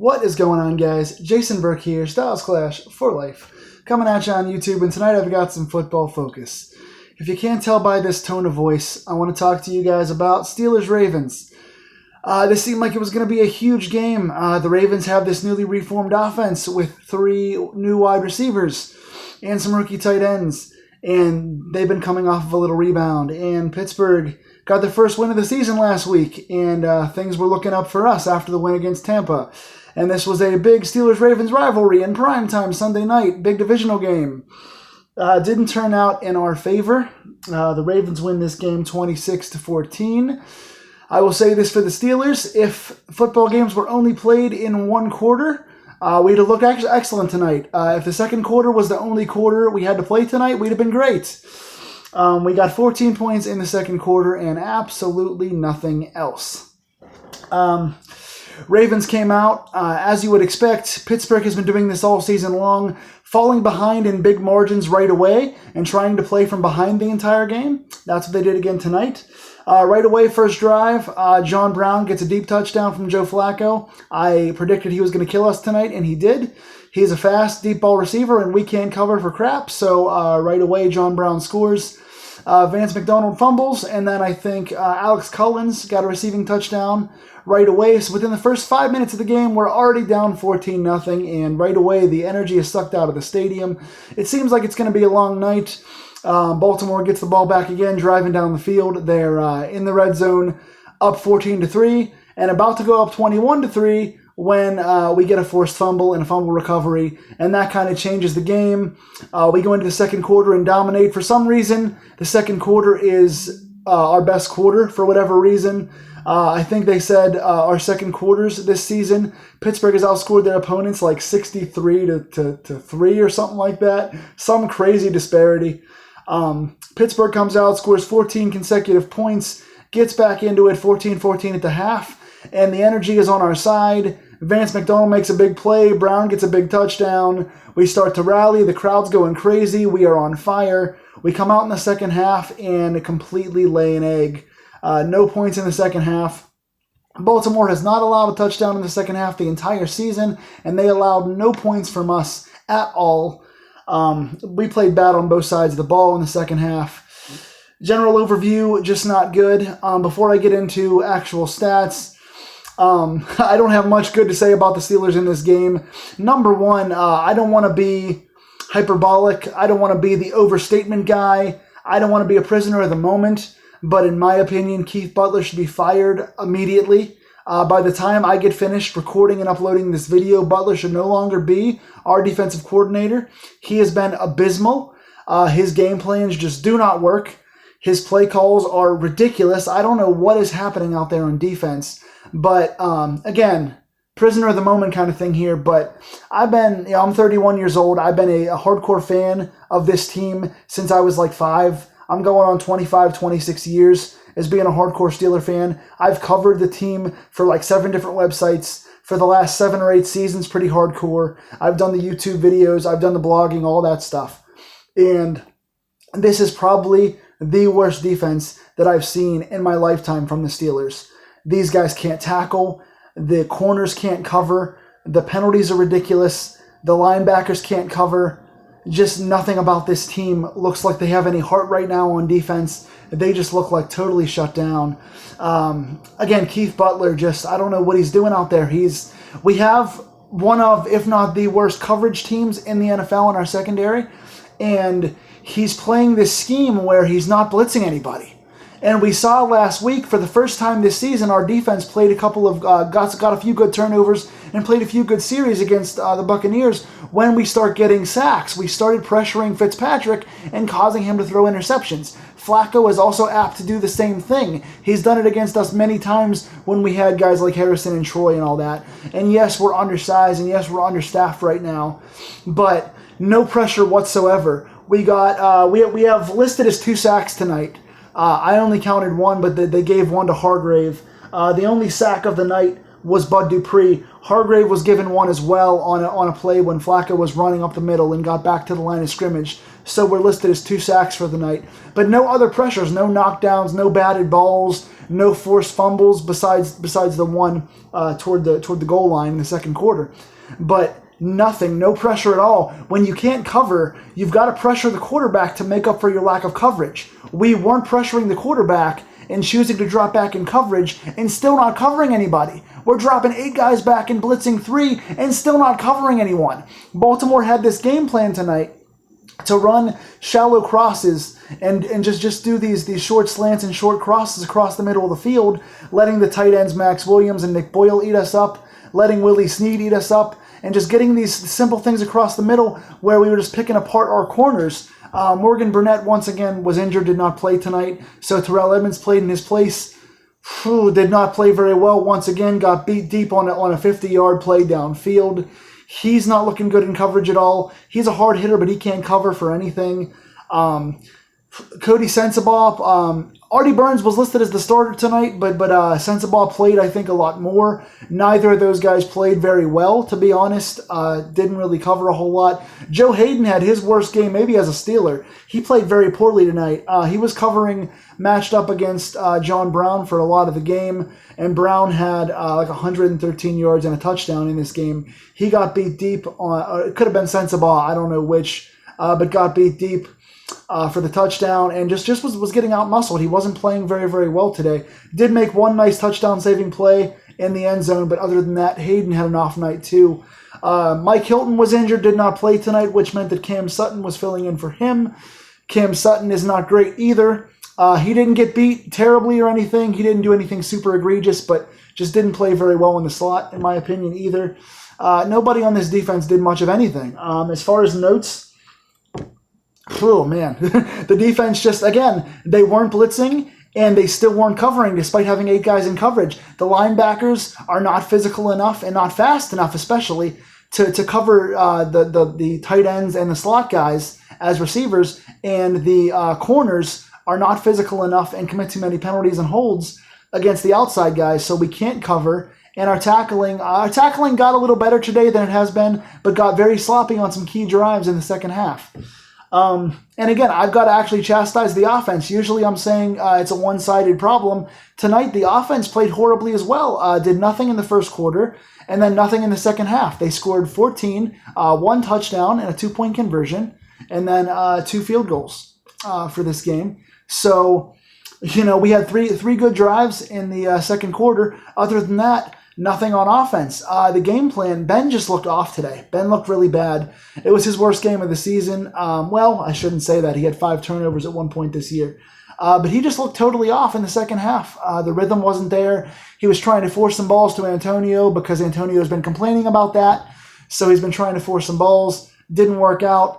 What is going on, guys? Jason Burke here, Styles Clash for Life, coming at you on YouTube, and tonight I've got some football focus. If you can't tell by this tone of voice, I want to talk to you guys about Steelers-Ravens. This seemed like it was going to be a huge game. The Ravens have this newly reformed offense with 3 new wide receivers and some rookie tight ends, and they've been coming off of a little rebound, and Pittsburgh got their first win of the season last week, and things were looking up for us after the win against Tampa. And this was a big Steelers-Ravens rivalry in primetime Sunday night, big divisional game. Didn't turn out in our favor. The Ravens win this game 26-14. I will say this for the Steelers: if football games were only played in one quarter, we'd have looked excellent tonight. If the second quarter was the only quarter we had to play tonight, we'd have been great. We got 14 points in the second quarter and absolutely nothing else. Ravens came out, as you would expect. Pittsburgh has been doing this all season long, falling behind in big margins right away and trying to play from behind the entire game. That's what they did again tonight. Right away, first drive, John Brown gets a deep touchdown from Joe Flacco. I predicted he was going to kill us tonight, and he did. He's a fast, deep ball receiver, and we can't cover for crap. So right away, John Brown scores. Vance McDonald fumbles, and then I think Alex Collins got a receiving touchdown right away. So within the first 5 minutes of the game, we're already down 14-0, and right away the energy is sucked out of the stadium. It seems like it's going to be a long night. Baltimore gets the ball back again, driving down the field. They're in the red zone, up 14-3, and about to go up 21-3 when we get a forced fumble and a fumble recovery, and that kind of changes the game. We go into the second quarter and dominate. For some reason, the second quarter is our best quarter for whatever reason. I think they said our second quarters this season, Pittsburgh has outscored their opponents like 63 to 3 or something like that. Some crazy disparity. Pittsburgh comes out, scores 14 consecutive points, gets back into it 14-14 at the half, and the energy is on our side. Vance McDonald makes a big play. Brown gets a big touchdown. We start to rally. The crowd's going crazy. We are on fire. We come out in the second half and completely lay an egg. No points in the second half. Baltimore has not allowed a touchdown in the second half the entire season, and they allowed no points from us at all. We played bad on both sides of the ball in the second half. General overview, just not good. Before I get into actual stats, I don't have much good to say about the Steelers in this game. Number one, I don't want to be hyperbolic. I don't want to be the overstatement guy. I don't want to be a prisoner of the moment. But in my opinion, Keith Butler should be fired immediately. By the time I get finished recording and uploading this video, Butler should no longer be our defensive coordinator. He has been abysmal. His game plans just do not work. His play calls are ridiculous. I don't know what is happening out there on defense. But again, prisoner of the moment kind of thing here. But I'm 31 years old. I've been a hardcore fan of this team since I was like 5. I'm going on 25, 26 years as being a hardcore Steeler fan. I've covered the team for like 7 different websites for the last 7 or 8 seasons, pretty hardcore. I've done the YouTube videos, I've done the blogging, all that stuff. And this is probably the worst defense that I've seen in my lifetime from the Steelers. These guys can't tackle, the corners can't cover, the penalties are ridiculous, the linebackers can't cover. Just nothing about this team looks like they have any heart right now on defense. They just look like totally shut down. Again, Keith Butler, I don't know what he's doing out there. We have one of, if not the worst coverage teams in the NFL in our secondary, and he's playing this scheme where he's not blitzing anybody. And we saw last week, for the first time this season, our defense played a couple of, got a few good turnovers and played a few good series against the Buccaneers when we start getting sacks. We started pressuring Fitzpatrick and causing him to throw interceptions. Flacco is also apt to do the same thing. He's done it against us many times when we had guys like Harrison and Troy and all that. And yes, we're undersized, and yes, we're understaffed right now, but no pressure whatsoever. We have listed as 2 sacks tonight. I only counted 1, but they gave 1 to Hargrave. The only sack of the night was Bud Dupree. Hargrave was given one as well on a play when Flacco was running up the middle and got back to the line of scrimmage. So we're listed as 2 sacks for the night. But no other pressures, no knockdowns, no batted balls, no forced fumbles besides the one toward the goal line in the second quarter. But nothing, no pressure at all. When you can't cover, you've got to pressure the quarterback to make up for your lack of coverage. We weren't pressuring the quarterback and choosing to drop back in coverage and still not covering anybody. We're dropping 8 guys back and blitzing 3 and still not covering anyone. Baltimore had this game plan tonight to run shallow crosses and just do these short slants and short crosses across the middle of the field, letting the tight ends Max Williams and Nick Boyle eat us up, letting Willie Snead eat us up, and just getting these simple things across the middle where we were just picking apart our corners. Morgan Burnett, once again, was injured, did not play tonight. So Terrell Edmonds played in his place. Did not play very well. Once again, got beat deep on a 50-yard play downfield. He's not looking good in coverage at all. He's a hard hitter, but he can't cover for anything. Cody Sensabaugh, Artie Burns was listed as the starter tonight, but Sensabaugh played, I think, a lot more. Neither of those guys played very well, to be honest. Didn't really cover a whole lot. Joe Hayden had his worst game, maybe as a Steeler. He played very poorly tonight. He was covering, matched up against John Brown for a lot of the game, and Brown had like 113 yards and a touchdown in this game. He got beat deep on, it could have been Sensabaugh, I don't know which, but got beat deep for the touchdown and just was getting out-muscled. He wasn't playing very, very well today. Did make one nice touchdown-saving play in the end zone, but other than that, Hayden had an off night too. Mike Hilton was injured, did not play tonight, which meant that Cam Sutton was filling in for him. Cam Sutton is not great either. He didn't get beat terribly or anything. He didn't do anything super egregious, but just didn't play very well in the slot, in my opinion, either. Nobody on this defense did much of anything. As far as notes, oh man, the defense just, again, they weren't blitzing and they still weren't covering despite having 8 guys in coverage. The linebackers are not physical enough and not fast enough, especially, to cover the tight ends and the slot guys as receivers, and the corners are not physical enough and commit too many penalties and holds against the outside guys, so we can't cover. And our tackling got a little better today than it has been, but got very sloppy on some key drives in the second half. And again, I've got to actually chastise the offense. Usually I'm saying it's a one-sided problem. Tonight, the offense played horribly as well. Did nothing in the first quarter, and then nothing in the second half. They scored 14, 1 touchdown and a 2-point conversion, and then 2 field goals for this game. So, we had three good drives in the second quarter. Other than that, nothing on offense. The game plan, Ben just looked off today. Ben looked really bad. It was his worst game of the season. Well, I shouldn't say that. He had 5 turnovers at one point this year. But he just looked totally off in the second half. The rhythm wasn't there. He was trying to force some balls to Antonio because Antonio's been complaining about that. So he's been trying to force some balls. Didn't work out.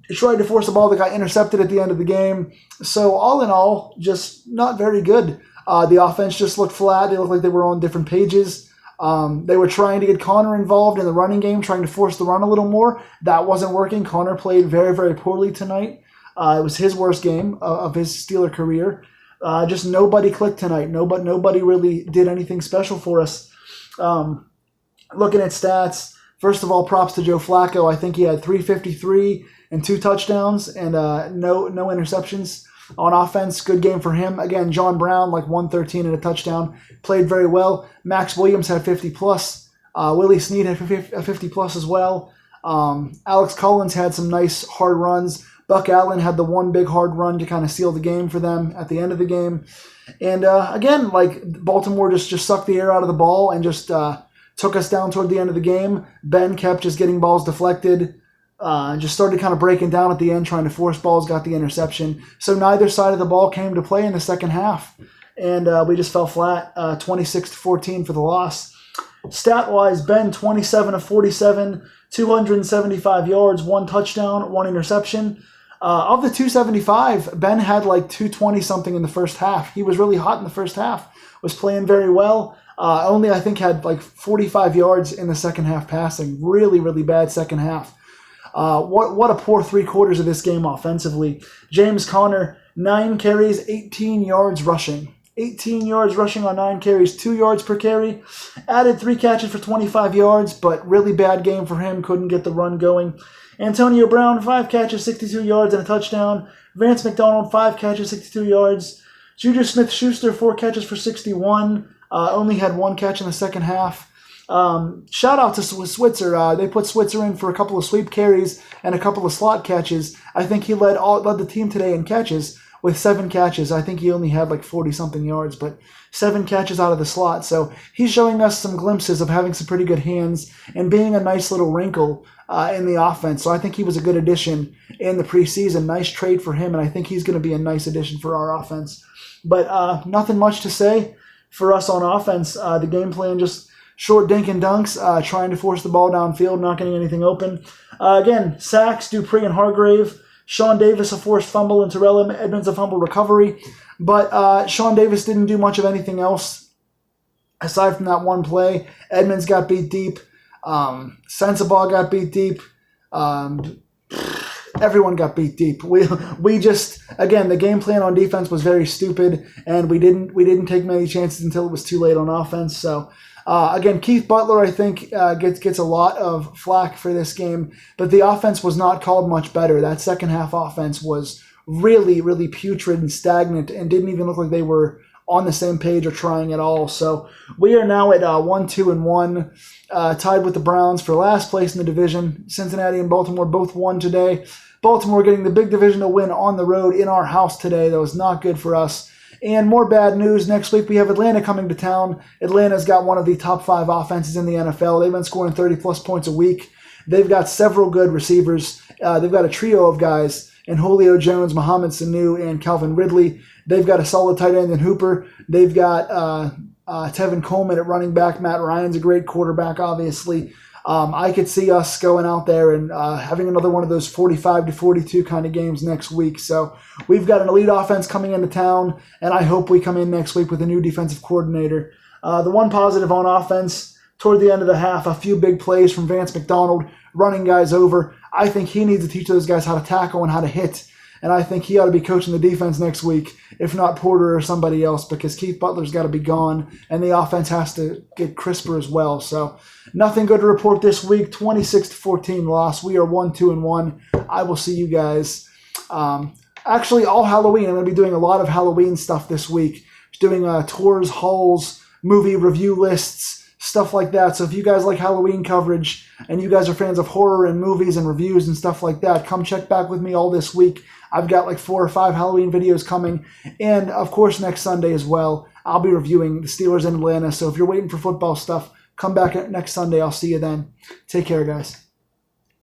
He tried to force a ball that got intercepted at the end of the game. So all in all, just not very good. The offense just looked flat. They looked like they were on different pages. They were trying to get Connor involved in the running game, trying to force the run a little more. That wasn't working. Connor played very, very poorly tonight. It was his worst game of his Steeler career. Just nobody clicked tonight. Nobody really did anything special for us. Looking at stats, first of all, props to Joe Flacco. I think he had 353 and 2 touchdowns and no interceptions. On offense, good game for him. Again, John Brown, like 113 and a touchdown, played very well. Max Williams had 50+. Willie Snead had 50+ as well. Alex Collins had some nice hard runs. Buck Allen had the one big hard run to kind of seal the game for them at the end of the game. And again, like Baltimore just sucked the air out of the ball and just took us down toward the end of the game. Ben kept just getting balls deflected. Just started kind of breaking down at the end, trying to force balls, got the interception. So neither side of the ball came to play in the second half. And we just fell flat, 26-14 for the loss. Stat-wise, Ben, 27 of 47, 275 yards, 1 touchdown, 1 interception. Of the 275, Ben had like 220-something in the first half. He was really hot in the first half, was playing very well. Only, I think, had like 45 yards in the second half passing. Really, really bad second half. What a poor 3 quarters of this game offensively. James Conner, 9 carries, 18 yards rushing. 18 yards rushing on 9 carries, 2 yards per carry. Added 3 catches for 25 yards, but really bad game for him. Couldn't get the run going. Antonio Brown, 5 catches, 62 yards, and a touchdown. Vance McDonald, 5 catches, 62 yards. Juju Smith-Schuster, 4 catches for 61. Only had 1 catch in the second half. Shout out to Switzer. They put Switzer in for a couple of sweep carries and a couple of slot catches. I think he led the team today in catches with 7 catches. I think he only had like 40-something yards, but 7 catches out of the slot. So he's showing us some glimpses of having some pretty good hands and being a nice little wrinkle in the offense. So I think he was a good addition in the preseason. Nice trade for him, and I think he's going to be a nice addition for our offense. But nothing much to say for us on offense. The game plan just short dink and dunks, trying to force the ball downfield, not getting anything open. Again, sacks, Dupree and Hargrave. Sean Davis a forced fumble and Terrell Edmonds a fumble recovery. But Sean Davis didn't do much of anything else aside from that one play. Edmonds got beat deep. Sensabaugh got beat deep. Everyone got beat deep. We just, again, the game plan on defense was very stupid, and we didn't take many chances until it was too late on offense. So again, Keith Butler, I think, gets a lot of flack for this game, but the offense was not called much better. That second half offense was really, really putrid and stagnant and didn't even look like they were on the same page or trying at all. So we are now at 1-2-1, tied with the Browns for last place in the division. Cincinnati and Baltimore both won today. Baltimore getting the big divisional win on the road in our house today. That was not good for us. And more bad news. Next week we have Atlanta coming to town. Atlanta's got one of the top 5 offenses in the NFL. They've been scoring 30-plus points a week. They've got several good receivers. They've got a trio of guys in Julio Jones, Mohamed Sanu, and Calvin Ridley. They've got a solid tight end in Hooper. They've got Tevin Coleman at running back. Matt Ryan's a great quarterback, obviously. I could see us going out there and having another one of those 45-42 kind of games next week. So we've got an elite offense coming into town, and I hope we come in next week with a new defensive coordinator. The one positive on offense, toward the end of the half, a few big plays from Vance McDonald, running guys over. I think he needs to teach those guys how to tackle and how to hit. And I think he ought to be coaching the defense next week, if not Porter or somebody else, because Keith Butler's got to be gone, and the offense has to get crisper as well. So nothing good to report this week. 26-14 loss. We are 1-2-1. I will see you guys. Actually, all Halloween. I'm going to be doing a lot of Halloween stuff this week. Doing tours, hauls, movie review lists, stuff like that. So if you guys like Halloween coverage and you guys are fans of horror and movies and reviews and stuff like that, come check back with me all this week. I've got like 4 or 5 Halloween videos coming. And of course, next Sunday as well, I'll be reviewing the Steelers in Atlanta. So if you're waiting for football stuff, come back next Sunday. I'll see you then. Take care, guys.